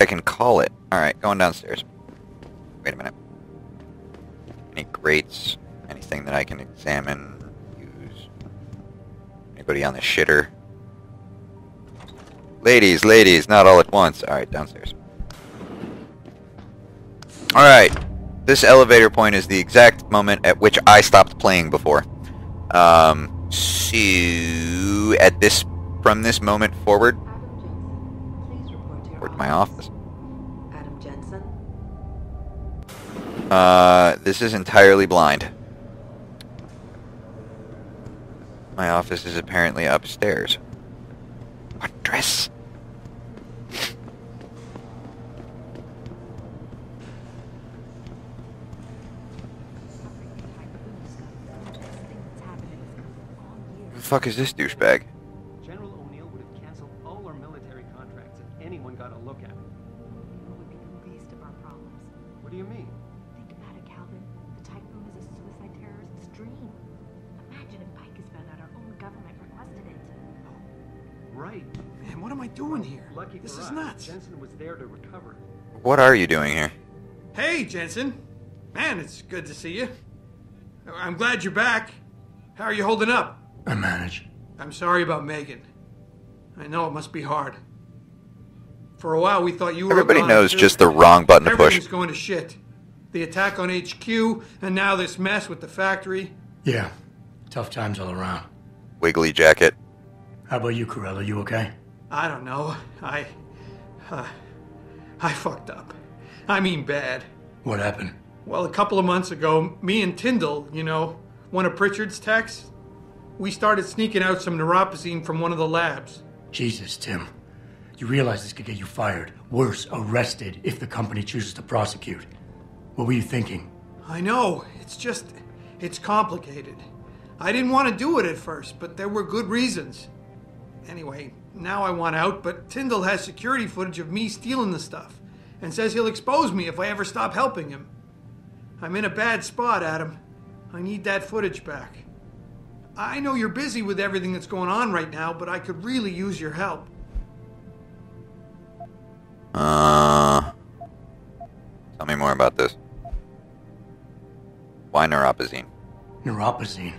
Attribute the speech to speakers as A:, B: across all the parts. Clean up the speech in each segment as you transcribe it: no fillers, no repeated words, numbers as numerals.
A: I can call it. Alright, going downstairs. Wait a minute. Any grates? Anything that I can examine? Use? Anybody on the shitter? Ladies, ladies, not all at once. Alright, downstairs. Alright. This elevator point is the exact moment at which I stopped playing before. So, from this moment forward, toward my office.
B: Adam Jensen?
A: This is entirely blind. My office is apparently upstairs. What dress? Who the fuck is this douchebag?
C: General O'Neill would have canceled all our military contracts if anyone got a look at it.
B: It would be the least of our problems.
C: What do you mean?
B: Think about it, Calvin. The typhoon is a suicide terrorist's dream. Imagine if Pike has found out our own government requested it.
C: Right.
D: Man, what am I doing here?
C: Lucky
D: This
C: for
D: is
C: us,
D: nuts.
C: Jensen was there to recover.
A: What are you doing here?
D: Hey, Jensen. Man, it's good to see you. I'm glad you're back. How are you holding up?
E: I manage.
D: I'm sorry about Megan. I know it must be hard. For a while, we thought you were
A: Everybody
D: gone,
A: knows
D: too.
A: just the wrong button to push.
D: Everything's going to shit. The attack on HQ, and now this mess with the factory.
E: Yeah. Tough times all around.
A: Wiggly jacket.
E: How about you, Corella? You okay?
D: I don't know. I fucked up. I mean bad.
E: What happened?
D: Well, a couple of months ago, me and Tyndall, you know, one of Pritchard's techs, we started sneaking out some neuropozyne from one of the labs.
E: Jesus, Tim. You realize this could get you fired. Worse, arrested if the company chooses to prosecute. What were you thinking?
D: I know. It's complicated. I didn't want to do it at first, but there were good reasons. Anyway, now I want out, but Tyndall has security footage of me stealing the stuff and says he'll expose me if I ever stop helping him. I'm in a bad spot, Adam. I need that footage back. I know you're busy with everything that's going on right now, but I could really use your help.
A: Tell me more about this. Why neuropozyne?
E: Neuropozyne.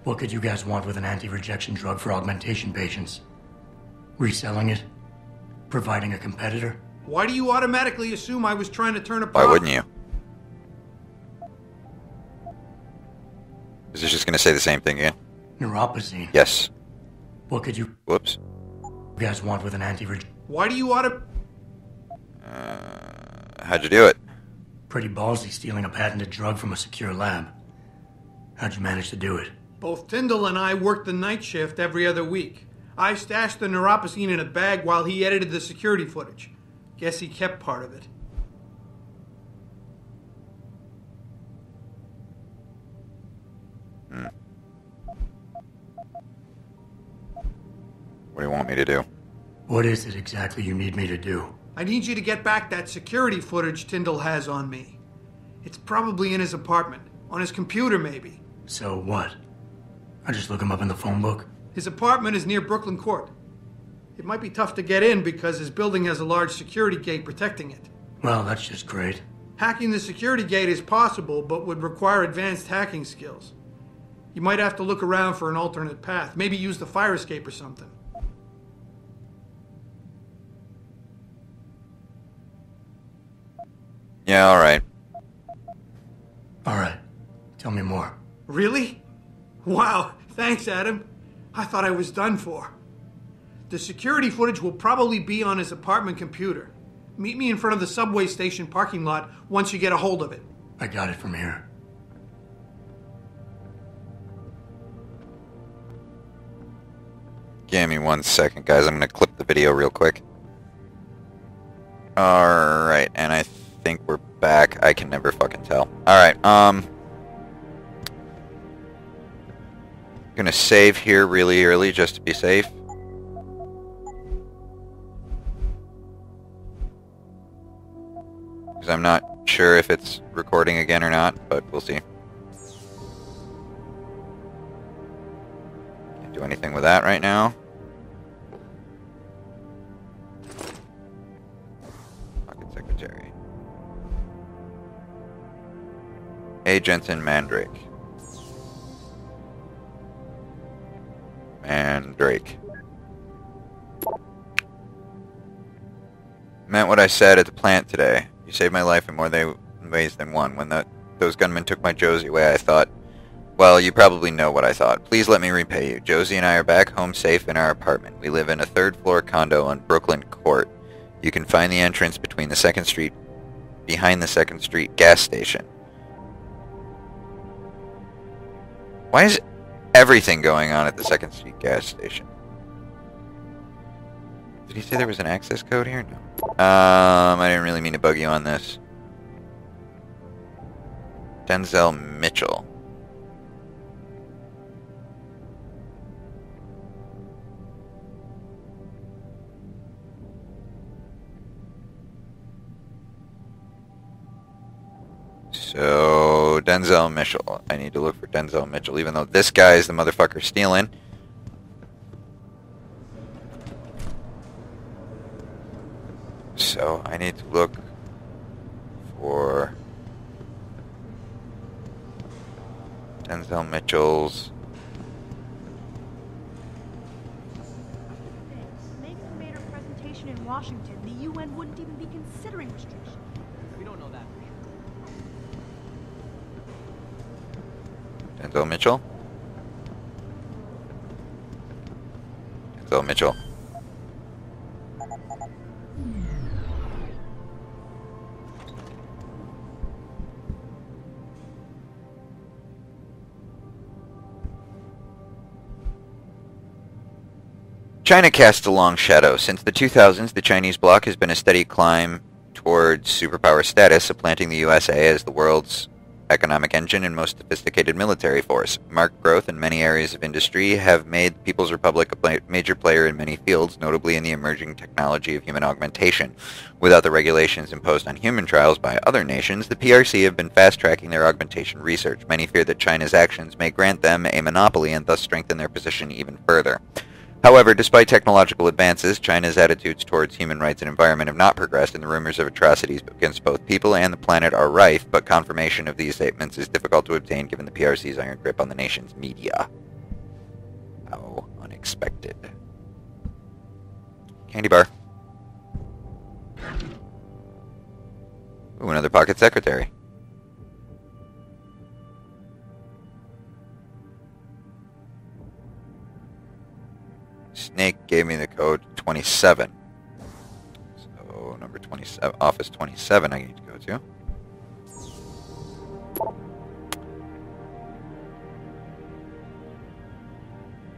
E: What could you guys want with an anti-rejection drug for augmentation patients? Reselling it? Providing a competitor?
D: Why do you automatically assume I was trying to turn a
A: Why
D: profit?
A: wouldn't you? Is this just going to say the same thing again?
E: Neuropozyne.
A: Yes.
E: What could you
A: Whoops.
E: guys want with an anti-rejection?
D: Why do you
A: How'd you do it?
E: Pretty ballsy stealing a patented drug from a secure lab. How'd you manage to do it?
D: Both Tyndall and I worked the night shift every other week. I stashed the neuropozyne in a bag while he edited the security footage. Guess he kept part of it.
A: What do you want me to do?
E: What is it exactly you need me to do?
D: I need you to get back that security footage Tyndall has on me. It's probably in his apartment. On his computer, maybe.
E: So what? I just look him up in the phone book?
D: His apartment is near Brooklyn Court. It might be tough to get in because his building has a large security gate protecting it.
E: Well, that's just great.
D: Hacking the security gate is possible, but would require advanced hacking skills. You might have to look around for an alternate path. Maybe use the fire escape or something.
A: Yeah, alright.
E: Alright. Tell me more.
D: Really? Wow, thanks, Adam. I thought I was done for. The security footage will probably be on his apartment computer. Meet me in front of the subway station parking lot once you get a hold of it.
E: I got it from here.
A: Give me 1 second, guys. I'm going to clip the video real quick. Alright, and I think we're back. I can never fucking tell. Alright, gonna save here really early just to be safe. Because I'm not sure if it's recording again or not, but we'll see. Can't do anything with that right now. secretary. Hey, Jensen, Mandrake. Mandrake. Meant what I said at the plant today. You saved my life in more ways than one. When those gunmen took my Josie away, I thought... Well, you probably know what I thought. Please let me repay you. Josie and I are back home safe in our apartment. We live in a third-floor condo on Brooklyn Court. You can find the entrance behind the 2nd Street gas station. Why is everything going on at the 2nd Street gas station? Did he say there was an access code here? No. I didn't really mean to bug you on this. Denzel Mitchell. So, Denzel Mitchell. I need to look for Denzel Mitchell, even though this guy is the motherfucker stealing. So, I need to look for Denzel Mitchell's...
B: Maybe if we made our presentation in Washington, the UN wouldn't even be considering restrictions.
C: We don't know that for sure.
A: Denzel Mitchell? Denzel Mitchell. China casts a long shadow. Since the 2000s, the Chinese bloc has been a steady climb towards superpower status, supplanting the USA as the world's economic engine and most sophisticated military force. Marked growth in many areas of industry have made the People's Republic a major player in many fields, notably in the emerging technology of human augmentation. Without the regulations imposed on human trials by other nations, the PRC have been fast-tracking their augmentation research. Many fear that China's actions may grant them a monopoly and thus strengthen their position even further. However, despite technological advances, China's attitudes towards human rights and environment have not progressed, and the rumors of atrocities against both people and the planet are rife, but confirmation of these statements is difficult to obtain given the PRC's iron grip on the nation's media. How unexpected. Candy bar. Ooh, another pocket secretary. Snake gave me the code 27. So, number 27, office 27 I need to go to.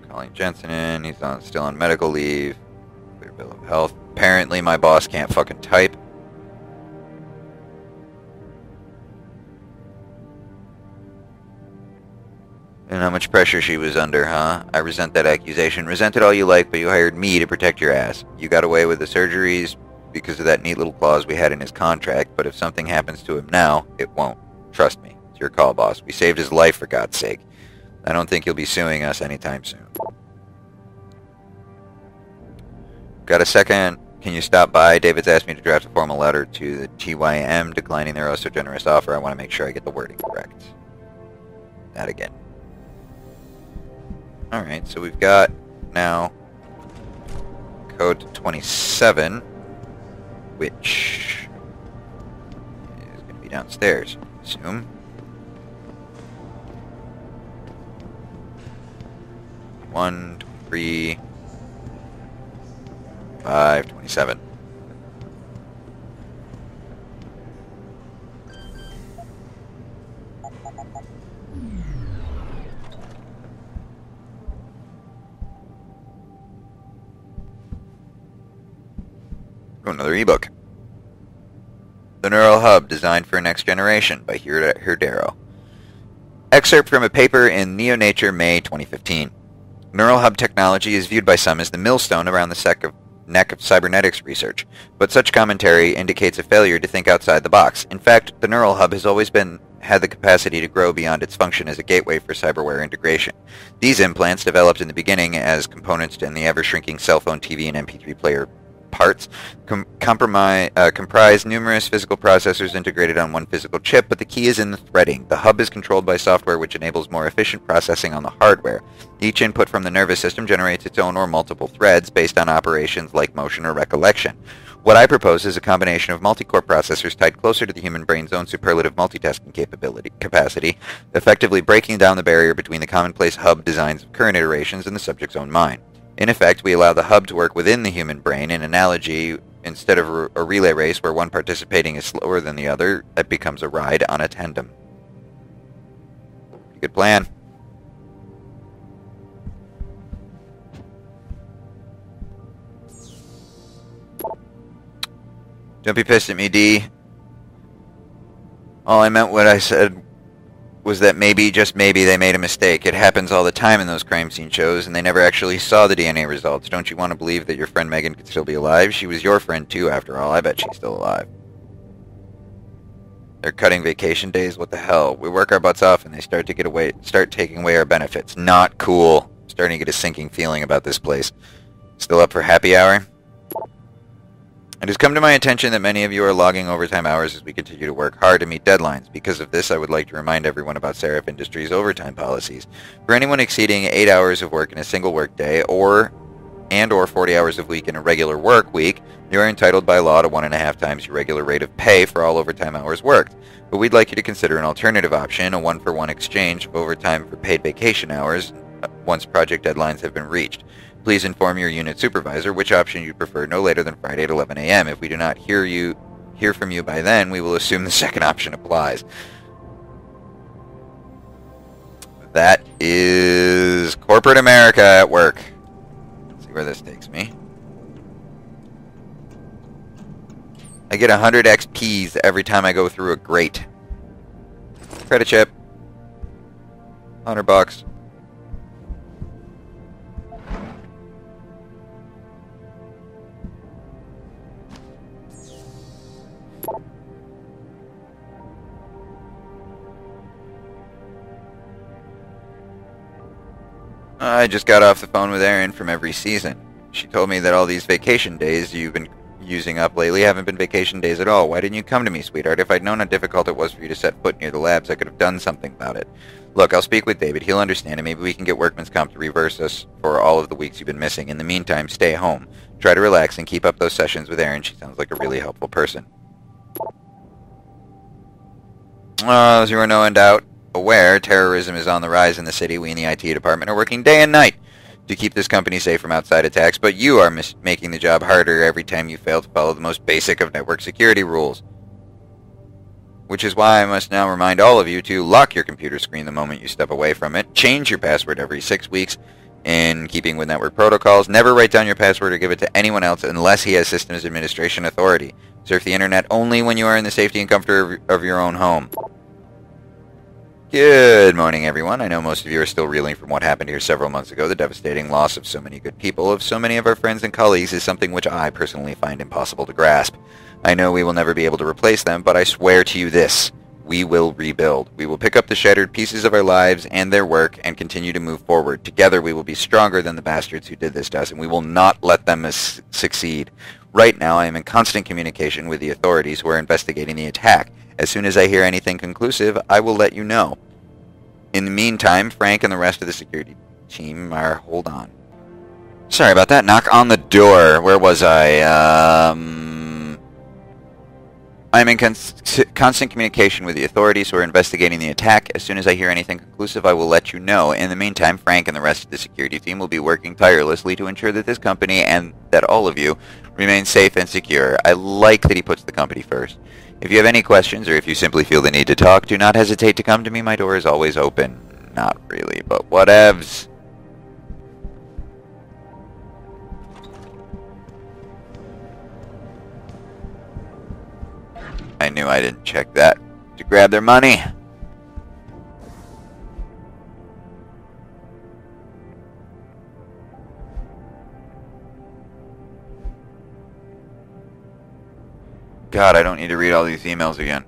A: Calling Jensen in. He's still on medical leave. Clear bill of health. Apparently my boss can't fucking type. And how much pressure she was under, huh? I resent that accusation. Resent it all you like, but you hired me to protect your ass. You got away with the surgeries because of that neat little clause we had in his contract, but if something happens to him now, it won't. Trust me. It's your call, boss. We saved his life, for God's sake. I don't think he'll be suing us anytime soon. Got a second? Can you stop by? David's asked me to draft a formal letter to the TYM declining their oh-so-generous offer. I want to make sure I get the wording correct. That again. Alright, so we've got now code 27, which is going to be downstairs, I assume. 1, 3, 5, 27. Another ebook. The Neural Hub, Designed for a Next Generation by Herdero. Excerpt from a paper in NeoNature, May 2015. Neural Hub technology is viewed by some as the millstone around the neck of cybernetics research, but such commentary indicates a failure to think outside the box. In fact, the Neural Hub has always had the capacity to grow beyond its function as a gateway for cyberware integration. These implants, developed in the beginning as components in the ever-shrinking cell phone, TV, and MP3 player parts comprise numerous physical processors integrated on one physical chip, but the key is in the threading. The hub is controlled by software which enables more efficient processing on the hardware. Each input from the nervous system generates its own or multiple threads based on operations like motion or recollection. What I propose is a combination of multi-core processors tied closer to the human brain's own superlative multitasking capacity, effectively breaking down the barrier between the commonplace hub designs of current iterations and the subject's own mind. In effect, we allow the hub to work within the human brain. In analogy, instead of a relay race where one participating is slower than the other, it becomes a ride on a tandem. Good plan. Don't be pissed at me, D. All I meant what I said was that maybe, just maybe, they made a mistake. It happens all the time in those crime scene shows, and they never actually saw the DNA results. Don't you want to believe that your friend Megan could still be alive? She was your friend, too, after all. I bet she's still alive. They're cutting vacation days? What the hell? We work our butts off, and they start taking away our benefits. Not cool. Starting to get a sinking feeling about this place. Still up for happy hour? It has come to my attention that many of you are logging overtime hours as we continue to work hard to meet deadlines. Because of this, I would like to remind everyone about Seraph Industries' overtime policies. For anyone exceeding 8 hours of work in a single workday or 40 hours a week in a regular work week, you are entitled by law to 1.5 times your regular rate of pay for all overtime hours worked. But we'd like you to consider an alternative option, a one-for-one exchange of overtime for paid vacation hours once project deadlines have been reached. Please inform your unit supervisor which option you prefer no later than Friday at 11 a.m. If we do not hear from you by then, we will assume the second option applies. That is corporate America at work. Let's see where this takes me. I get 100 XPs every time I go through a grate. Credit chip. $100. I just got off the phone with Erin from every season. She told me that all these vacation days you've been using up lately haven't been vacation days at all. Why didn't you come to me, sweetheart? If I'd known how difficult it was for you to set foot near the labs, I could have done something about it. Look, I'll speak with David. He'll understand, and maybe we can get workman's comp to reverse us for all of the weeks you've been missing. In the meantime, stay home. Try to relax and keep up those sessions with Erin. She sounds like a really helpful person. As you are no doubt aware, terrorism is on the rise in the city. We in the IT department are working day and night to keep this company safe from outside attacks, but you are making the job harder every time you fail to follow the most basic of network security rules. Which is why I must now remind all of you to lock your computer screen the moment you step away from it, change your password every 6 weeks in keeping with network protocols, never write down your password or give it to anyone else unless he has systems administration authority. Surf the internet only when you are in the safety and comfort of your own home. Good morning, everyone. I know most of you are still reeling from what happened here several months ago. The devastating loss of so many good people, of so many of our friends and colleagues, is something which I personally find impossible to grasp. I know we will never be able to replace them, but I swear to you this. We will rebuild. We will pick up the shattered pieces of our lives and their work and continue to move forward. Together we will be stronger than the bastards who did this to us, and we will not let them succeed. Right now I am in constant communication with the authorities who are investigating the attack. As soon as I hear anything conclusive, I will let you know. In the meantime, Frank and the rest of the security team are... Hold on. Sorry about that. Knock on the door. Where was I? I'm in constant communication with the authorities who are investigating the attack. As soon as I hear anything conclusive, I will let you know. In the meantime, Frank and the rest of the security team will be working tirelessly to ensure that this company and that all of you remain safe and secure. I like that he puts the company first. If you have any questions, or if you simply feel the need to talk, do not hesitate to come to me. My door is always open. Not really, but whatevs. I knew I didn't check that to grab their money. God, I don't need to read all these emails again.